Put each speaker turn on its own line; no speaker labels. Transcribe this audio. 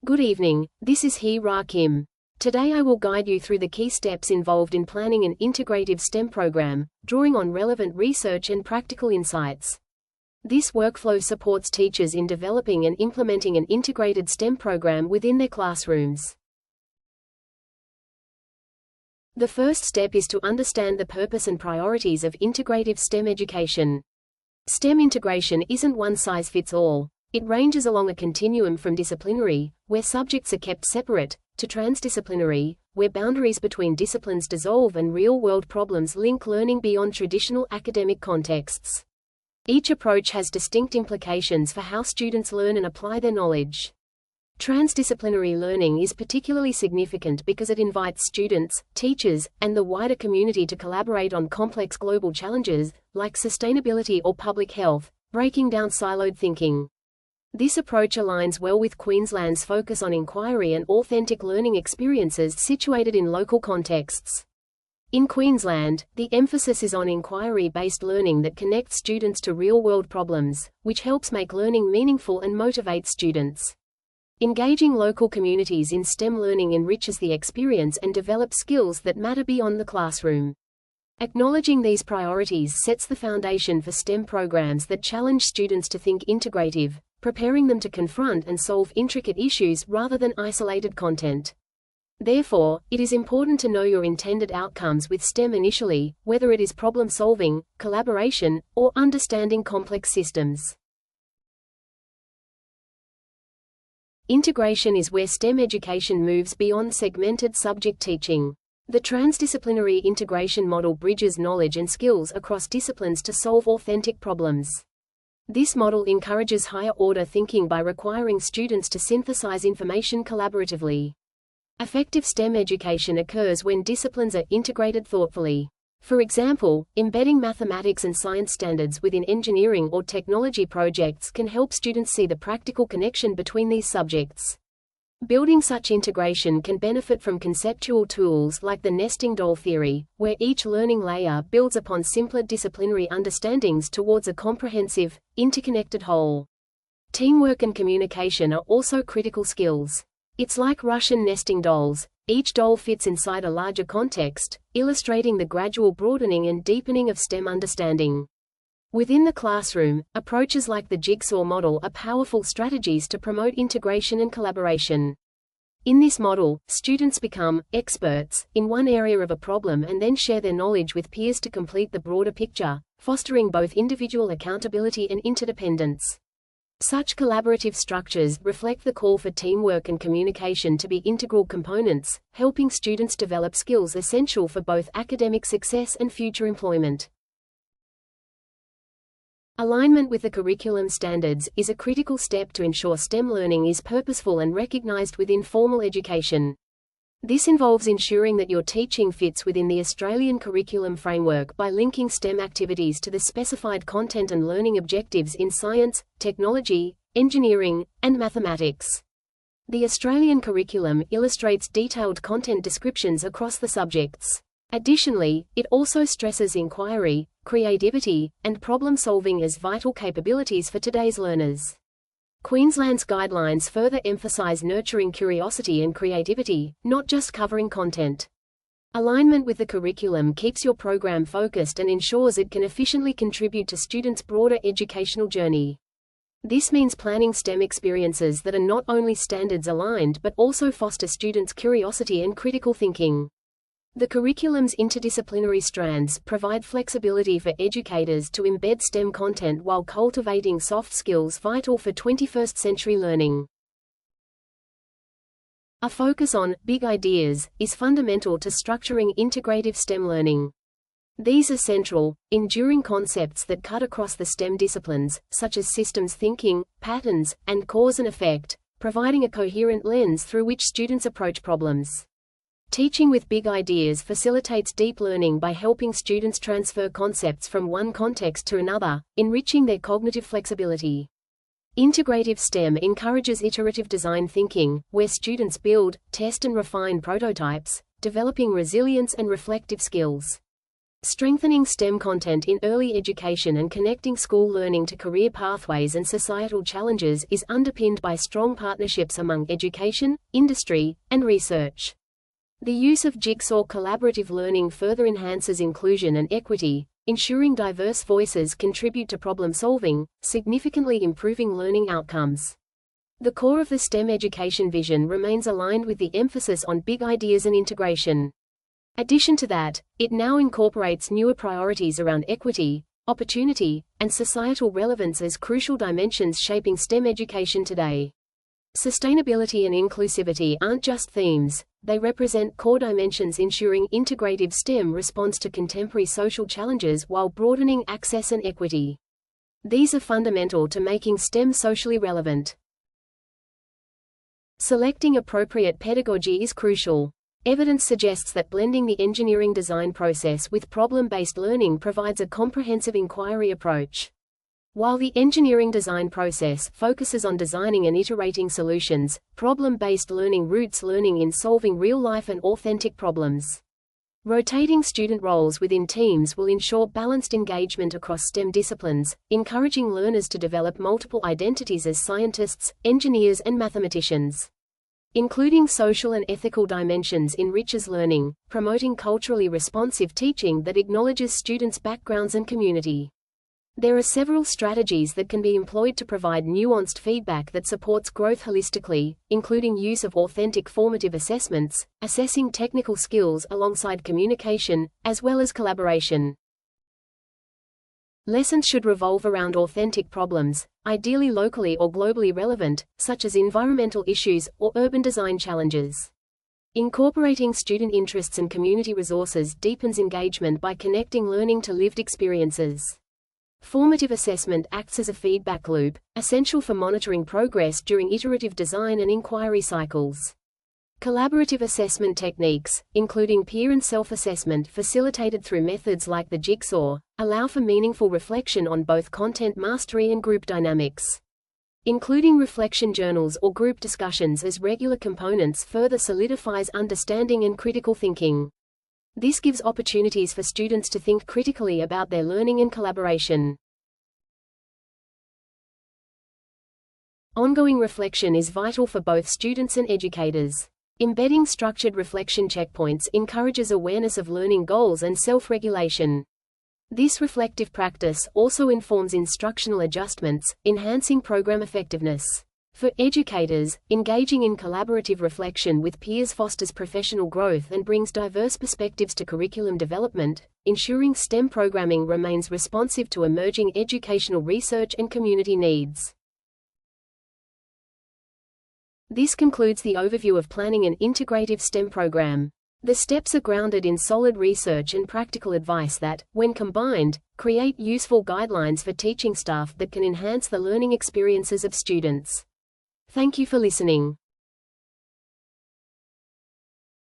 Good evening, this is Hee-Ra Kim. Today I will guide you through the key steps involved in planning an integrative STEM program, drawing on relevant research and practical insights. This workflow supports teachers in developing and implementing an integrated STEM program within their classrooms. The first step is to understand the purpose and priorities of integrative STEM education. STEM integration isn't one size fits all. It ranges along a continuum from disciplinary, where subjects are kept separate, to transdisciplinary, where boundaries between disciplines dissolve and real-world problems link learning beyond traditional academic contexts. Each approach has distinct implications for how students learn and apply their knowledge. Transdisciplinary learning is particularly significant because it invites students, teachers, and the wider community to collaborate on complex global challenges, like sustainability or public health, breaking down siloed thinking. This approach aligns well with Queensland's focus on inquiry and authentic learning experiences situated in local contexts. In Queensland, the emphasis is on inquiry-based learning that connects students to real-world problems, which helps make learning meaningful and motivates students. Engaging local communities in STEM learning enriches the experience and develops skills that matter beyond the classroom. Acknowledging these priorities sets the foundation for STEM programs that challenge students to think integrative, preparing them to confront and solve intricate issues rather than isolated content. Therefore, it is important to know your intended outcomes with STEM initially, whether it is problem-solving, collaboration, or understanding complex systems. Integration is where STEM education moves beyond segmented subject teaching. The transdisciplinary integration model bridges knowledge and skills across disciplines to solve authentic problems. This model encourages higher-order thinking by requiring students to synthesize information collaboratively. Effective STEM education occurs when disciplines are integrated thoughtfully. For example, embedding mathematics and science standards within engineering or technology projects can help students see the practical connection between these subjects. Building such integration can benefit from conceptual tools like the nesting doll theory, where each learning layer builds upon simpler disciplinary understandings towards a comprehensive, interconnected whole. Teamwork and communication are also critical skills. It's like Russian nesting dolls. Each doll fits inside a larger context, illustrating the gradual broadening and deepening of STEM understanding. Within the classroom, approaches like the jigsaw model are powerful strategies to promote integration and collaboration. In this model, students become experts in one area of a problem and then share their knowledge with peers to complete the broader picture, fostering both individual accountability and interdependence. Such collaborative structures reflect the call for teamwork and communication to be integral components, helping students develop skills essential for both academic success and future employment. Alignment with the curriculum standards is a critical step to ensure STEM learning is purposeful and recognized within formal education. This involves ensuring that your teaching fits within the Australian curriculum framework by linking STEM activities to the specified content and learning objectives in science, technology, engineering, and mathematics. The Australian curriculum illustrates detailed content descriptions across the subjects. Additionally, it also stresses inquiry, creativity, and problem-solving as vital capabilities for today's learners. Queensland's guidelines further emphasize nurturing curiosity and creativity, not just covering content. Alignment with the curriculum keeps your program focused and ensures it can efficiently contribute to students' broader educational journey. This means planning STEM experiences that are not only standards-aligned but also foster students' curiosity and critical thinking. The curriculum's interdisciplinary strands provide flexibility for educators to embed STEM content while cultivating soft skills vital for 21st century learning. A focus on big ideas is fundamental to structuring integrative STEM learning. These are central, enduring concepts that cut across the STEM disciplines, such as systems thinking, patterns, and cause and effect, providing a coherent lens through which students approach problems. Teaching with big ideas facilitates deep learning by helping students transfer concepts from one context to another, enriching their cognitive flexibility. Integrative STEM encourages iterative design thinking, where students build, test and refine prototypes, developing resilience and reflective skills. Strengthening STEM content in early education and connecting school learning to career pathways and societal challenges is underpinned by strong partnerships among education, industry, and research. The use of jigsaw collaborative learning further enhances inclusion and equity, ensuring diverse voices contribute to problem solving, significantly improving learning outcomes. The core of the STEM education vision remains aligned with the emphasis on big ideas and integration. Addition to that, it now incorporates newer priorities around equity, opportunity, and societal relevance as crucial dimensions shaping STEM education today. Sustainability and inclusivity aren't just themes, they represent core dimensions ensuring integrative STEM responds to contemporary social challenges while broadening access and equity. These are fundamental to making STEM socially relevant. Selecting appropriate pedagogy is crucial. Evidence suggests that blending the engineering design process with problem-based learning provides a comprehensive inquiry approach. While the engineering design process focuses on designing and iterating solutions, problem-based learning roots learning in solving real-life and authentic problems. Rotating student roles within teams will ensure balanced engagement across STEM disciplines, encouraging learners to develop multiple identities as scientists, engineers, and mathematicians. Including social and ethical dimensions enriches learning, promoting culturally responsive teaching that acknowledges students' backgrounds and community. There are several strategies that can be employed to provide nuanced feedback that supports growth holistically, including use of authentic formative assessments, assessing technical skills alongside communication, as well as collaboration. Lessons should revolve around authentic problems, ideally locally or globally relevant, such as environmental issues or urban design challenges. Incorporating student interests and community resources deepens engagement by connecting learning to lived experiences. Formative assessment acts as a feedback loop, essential for monitoring progress during iterative design and inquiry cycles. Collaborative assessment techniques, including peer and self-assessment facilitated through methods like the jigsaw, allow for meaningful reflection on both content mastery and group dynamics. Including reflection journals or group discussions as regular components further solidifies understanding and critical thinking. This gives opportunities for students to think critically about their learning and collaboration. Ongoing reflection is vital for both students and educators. Embedding structured reflection checkpoints encourages awareness of learning goals and self-regulation. This reflective practice also informs instructional adjustments, enhancing program effectiveness. For educators, engaging in collaborative reflection with peers fosters professional growth and brings diverse perspectives to curriculum development, ensuring STEM programming remains responsive to emerging educational research and community needs. This concludes the overview of planning an integrative STEM program. The steps are grounded in solid research and practical advice that, when combined, create useful guidelines for teaching staff that can enhance the learning experiences of students. Thank you for listening.